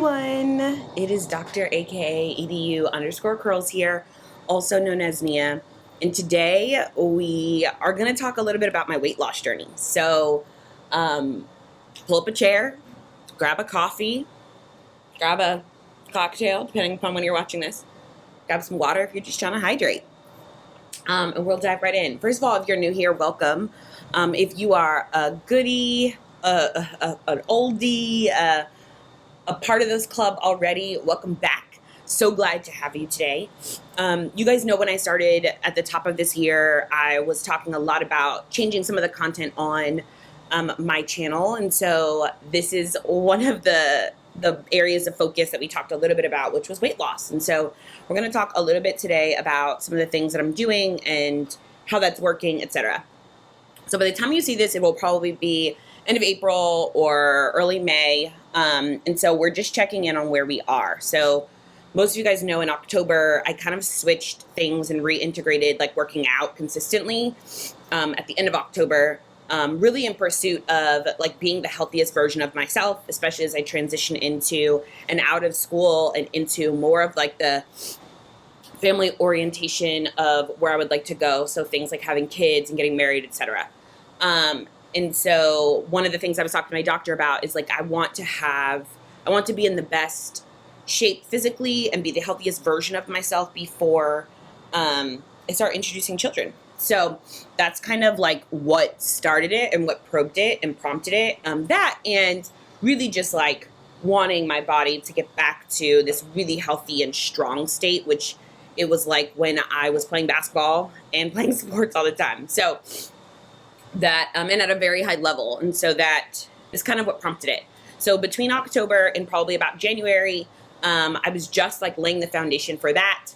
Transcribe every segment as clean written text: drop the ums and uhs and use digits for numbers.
everyone. It is Dr. AKA EDU underscore curls here, also known as Nia. And today we are going to talk a little bit about my weight loss journey. So pull up a chair, grab a coffee, grab a cocktail, depending upon when you're watching this. Grab some water if you're just trying to hydrate. And we'll dive right in. First of all, if you're new here, welcome. If you are a goodie, an oldie, a part of this club already, welcome back. So glad to have you today. You guys know when I started at the top of this year, I was talking a lot about changing some of the content on my channel. And so this is one of the areas of focus that we talked a little bit about, which was weight loss. And so we're going to talk a little bit today about some of the things that I'm doing and how that's working, etc. So by the time you see this, it will probably be end of April or early May. And so we're just checking in on where we are. So most of you guys know in October, I kind of switched things and reintegrated like working out consistently at the end of October, really in pursuit of like being the healthiest version of myself, especially as I transition into and out of school and into more of like the family orientation of where I would like to go. So things like having kids and getting married, etc. And so one of the things I was talking to my doctor about is like, I want to be in the best shape physically and be the healthiest version of myself before I start introducing children. So that's kind of like what started it and what probed it and prompted it. That and really just like wanting my body to get back to this really healthy and strong state, which it was like when I was playing basketball and playing sports all the time. So that, and at a very high level. And so that is kind of what prompted it. So between October and probably about January, I was just like laying the foundation for that.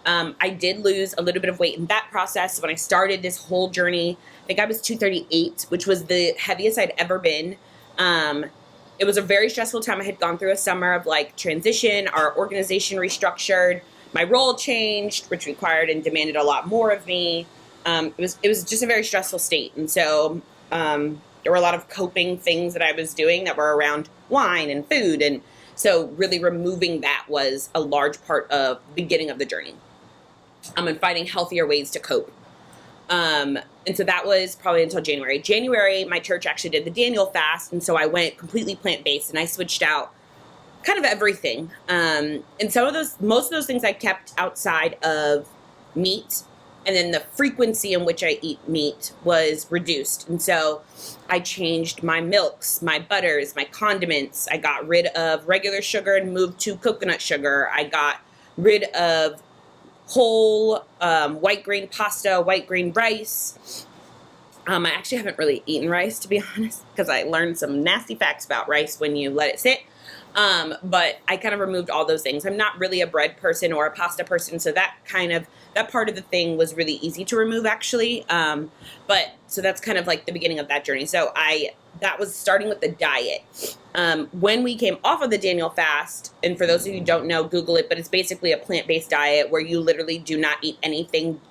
I did lose a little bit of weight in that process. When I started this whole journey, I think I was 238, which was the heaviest I'd ever been. It was a very stressful time. I had gone through a summer of like transition, our organization restructured, my role changed, which required and demanded a lot more of me. It was just a very stressful state. And so there were a lot of coping things that I was doing that were around wine and food. And so really removing that was a large part of the beginning of the journey. And finding healthier ways to cope. And so that was probably until January. January, my church actually did the Daniel fast. And so I went completely plant-based and I switched out kind of everything. And most of those things I kept outside of meat. And then the frequency in which I eat meat was reduced. And so I changed my milks, my butters, my condiments. I got rid of regular sugar and moved to coconut sugar. I got rid of whole white grain pasta, white grain rice. I actually haven't really eaten rice, to be honest, because I learned some nasty facts about rice when you let it sit. But I kind of removed all those things. I'm not really a bread person or a pasta person, so that part of the thing was really easy to remove, actually. But so that's kind of like the beginning of that journey. So that was starting with the diet. When we came off of the Daniel fast, and for those of you who don't know, Google it, but it's basically a plant-based diet where you literally do not eat anything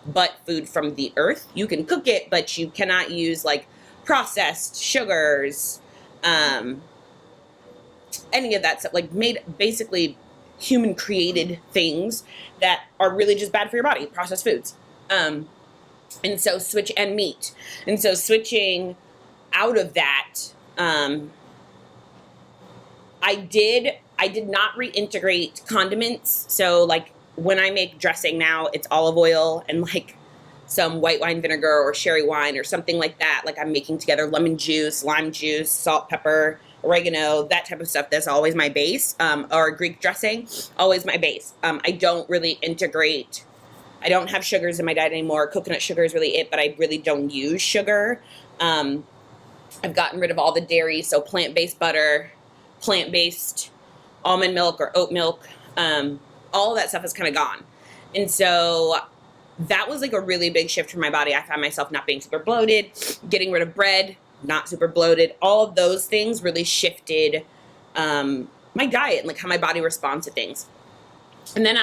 but food from the earth. You can cook it, but you cannot use like processed sugars, any of that stuff, like made basically human created things that are really just bad for your body, processed foods. And so meat. And so switching out of that, I did not reintegrate condiments. So like when I make dressing now, it's olive oil and like some white wine vinegar or sherry wine or something like that. Like I'm making together lemon juice, lime juice, salt, pepper, oregano, that type of stuff. That's always my base, or Greek dressing, always my base. I don't really integrate. I don't have sugars in my diet anymore. Coconut sugar is really it, but I really don't use sugar. I've gotten rid of all the dairy, so plant-based butter, plant-based almond milk or oat milk. All of that stuff is kind of gone. And so that was like a really big shift for my body. I found myself not being super bloated, getting rid of bread, not super bloated. All of those things really shifted my diet and like how my body responds to things. And then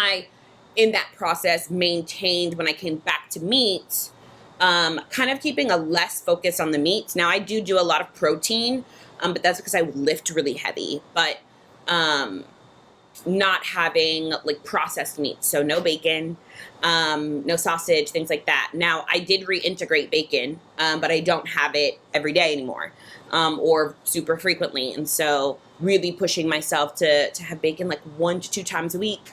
in that process, maintained when I came back to meat, kind of keeping a less focus on the meats. Now I do a lot of protein, but that's because I lift really heavy. But not having like processed meats, so no bacon, no sausage, things like that. Now I did reintegrate bacon, but I don't have it every day anymore, or super frequently, and so really pushing myself to have bacon like 1 to 2 times a week,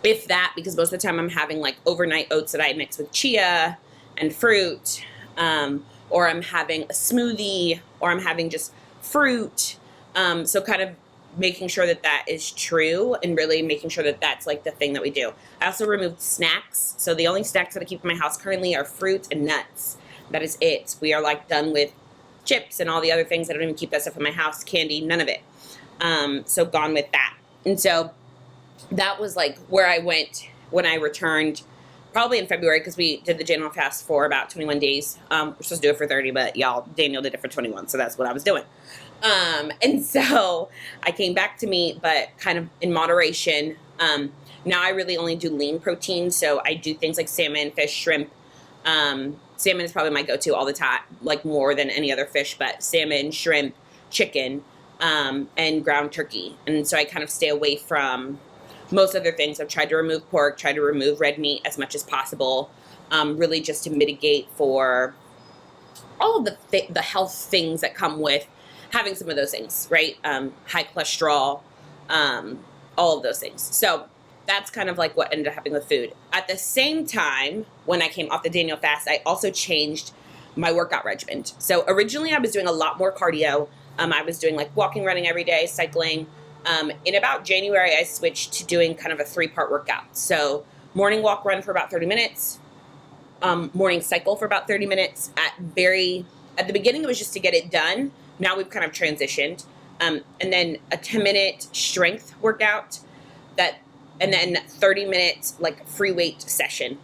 if that, because most of the time I'm having like overnight oats that I mix with chia and fruit, or I'm having a smoothie, or I'm having just fruit, so kind of making sure that that is true and really making sure that that's like the thing that we do. I also removed snacks. So the only snacks that I keep in my house currently are fruit and nuts. That is it. We are like done with chips and all the other things. I don't even keep that stuff in my house. Candy, none of it. So gone with that. And so that was like where I went when I returned, probably in February, because we did the Daniel fast for about 21 days. We're supposed to do it for 30, but y'all, Daniel did it for 21, so that's what I was doing. And so I came back to meat, but kind of in moderation. Now I really only do lean protein, so I do things like salmon, fish, shrimp. Salmon is probably my go-to all the time, like more than any other fish, but salmon, shrimp, chicken, and ground turkey. And so I kind of stay away from most other things. I've tried to remove pork, tried to remove red meat as much as possible, really just to mitigate for all of the health things that come with having some of those things, right? High cholesterol, all of those things. So that's kind of like what ended up happening with food. At the same time, when I came off the Daniel fast, I also changed my workout regimen. So originally I was doing a lot more cardio. I was doing like walking, running every day, cycling. In about January, I switched to doing kind of a 3-part workout. So morning walk, run for about 30 minutes, morning cycle for about 30 minutes. At the beginning, it was just to get it done. Now we've kind of transitioned. And then a 10-minute strength workout, and then 30 minutes like free weight session.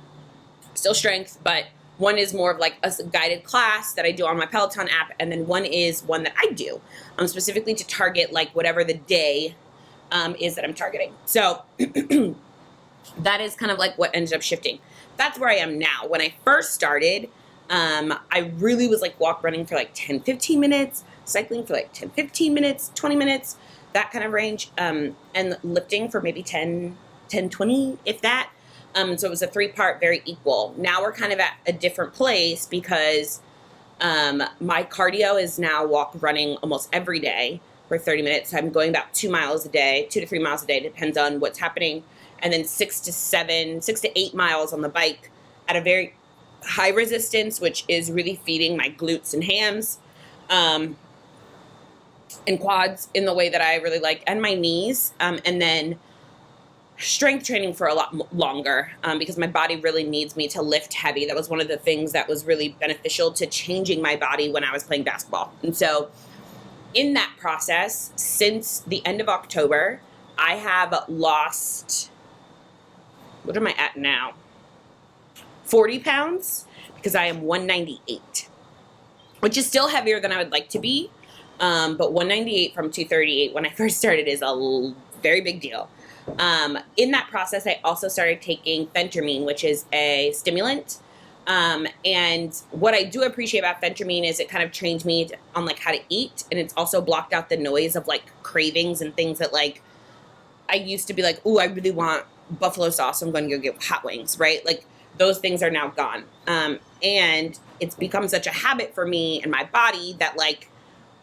Still strength, but one is more of like a guided class that I do on my Peloton app, and then one is one that I do, specifically to target like whatever the day is that I'm targeting. So that is kind of like what ended up shifting. That's where I am now. When I first started, I really was like running for like 10, 15 minutes, cycling for like 10, 15 minutes, 20 minutes, that kind of range, and lifting for maybe 10, 20, if that. So it was a 3-part, very equal. Now we're kind of at a different place because my cardio is now running almost every day for 30 minutes. I'm going about 2 miles a day, 2 to 3 miles a day, depends on what's happening. And then 6 to 8 miles on the bike at a very high resistance, which is really feeding my glutes and hams, and quads in the way that I really like, and my knees. And then strength training for a lot longer, because my body really needs me to lift heavy. That was one of the things that was really beneficial to changing my body when I was playing basketball. And so in that process, since the end of October, I have lost, what am I at now? 40 pounds, because I am 198, which is still heavier than I would like to be. But 198 from 238 when I first started is a very big deal. In that process, I also started taking phentermine, which is a stimulant. And what I do appreciate about phentermine is it kind of trained me on like how to eat. And it's also blocked out the noise of like cravings and things that like, I used to be like, ooh, I really want buffalo sauce, so I'm going to go get hot wings, right? Like those things are now gone. And it's become such a habit for me and my body that like,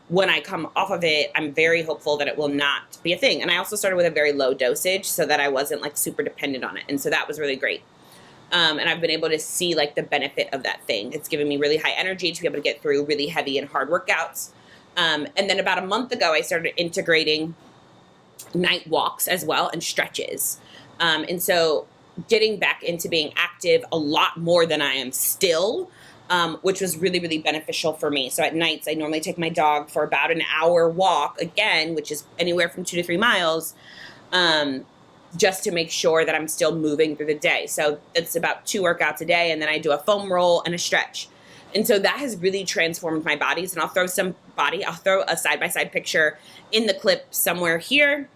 when I come off of it, I'm very hopeful that it will not be a thing. And I also started with a very low dosage so that I wasn't like super dependent on it. And so that was really great. And I've been able to see like the benefit of that thing. It's given me really high energy to be able to get through really heavy and hard workouts. And then about a month ago, I started integrating night walks as well and stretches. And so getting back into being active a lot more than I am still, which was really, really beneficial for me. So at nights, I normally take my dog for about an hour walk, again, which is anywhere from 2 to 3 miles, just to make sure that I'm still moving through the day. So it's about 2 workouts a day, and then I do a foam roll and a stretch. And so that has really transformed my bodies. And I'll throw a side-by-side picture in the clip somewhere here.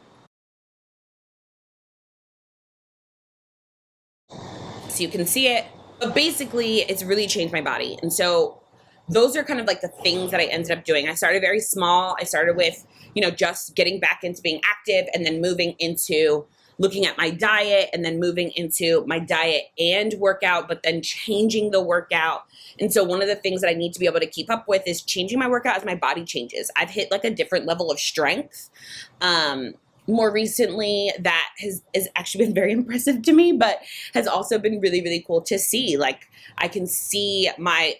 So you can see it. But basically, it's really changed my body. And so those are kind of like the things that I ended up doing. I started very small. I started with, just getting back into being active, and then moving into looking at my diet, and then moving into my diet and workout, but then changing the workout. And so one of the things that I need to be able to keep up with is changing my workout as my body changes. I've hit like a different level of strength. More recently, that has actually been very impressive to me, but has also been really, really cool to see. Like, I can see my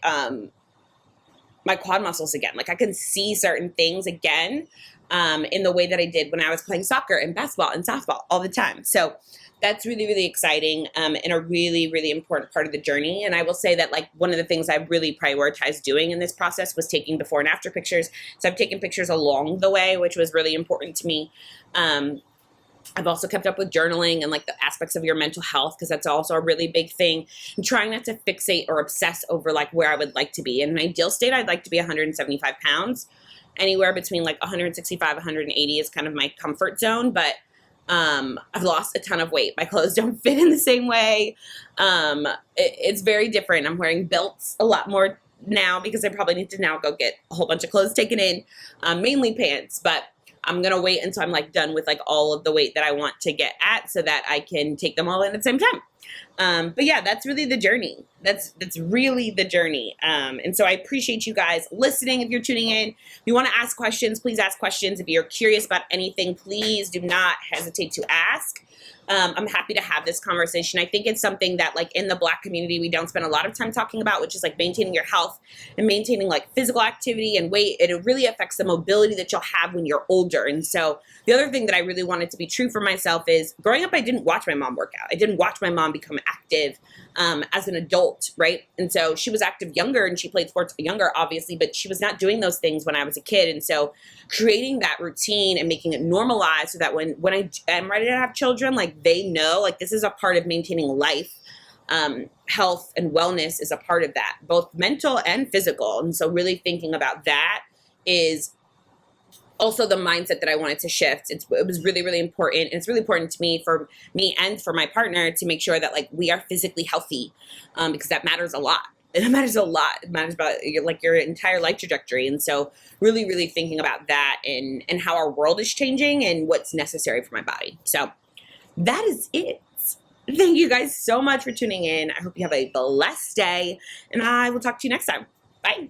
my quad muscles again. Like, I can see certain things again in the way that I did when I was playing soccer and basketball and softball all the time. So that's really, really exciting, and a really, really important part of the journey. And I will say that, like, one of the things I really prioritized doing in this process was taking before and after pictures. So I've taken pictures along the way, which was really important to me. I've also kept up with journaling and like the aspects of your mental health, because that's also a really big thing. And trying not to fixate or obsess over like where I would like to be. In an ideal state, I'd like to be 175 pounds. Anywhere between like 165, 180 is kind of my comfort zone. But I've lost a ton of weight. My clothes don't fit in the same way. It's very different. I'm wearing belts a lot more now because I probably need to now go get a whole bunch of clothes taken in, mainly pants. But I'm going to wait until I'm like done with like all of the weight that I want to get at, so that I can take them all in at the same time. But yeah, that's really the journey. That's really the journey. And so I appreciate you guys listening. If you're tuning in, if you want to ask questions, please ask questions. If you're curious about anything, please do not hesitate to ask. I'm happy to have this conversation. I think it's something that, like, in the Black community, we don't spend a lot of time talking about, which is like maintaining your health and maintaining like physical activity and weight. It really affects the mobility that you'll have when you're older. And so the other thing that I really wanted to be true for myself is, growing up, I didn't watch my mom work out. I didn't watch my mom become active as an adult, right? And so she was active younger, and she played sports younger, obviously, but she was not doing those things when I was a kid. And so creating that routine and making it normalized, so that when I am ready to have children, like, they know, like, this is a part of maintaining life. Health and wellness is a part of that, both mental and physical. And so really thinking about that is also the mindset that I wanted to shift. It was really, really important. And it's really important to me, for me and for my partner, to make sure that like we are physically healthy, because that matters a lot. It matters a lot. It matters about your entire life trajectory. And so really, really thinking about that, and how our world is changing and what's necessary for my body. So that is it. Thank you guys so much for tuning in. I hope you have a blessed day, and I will talk to you next time. Bye.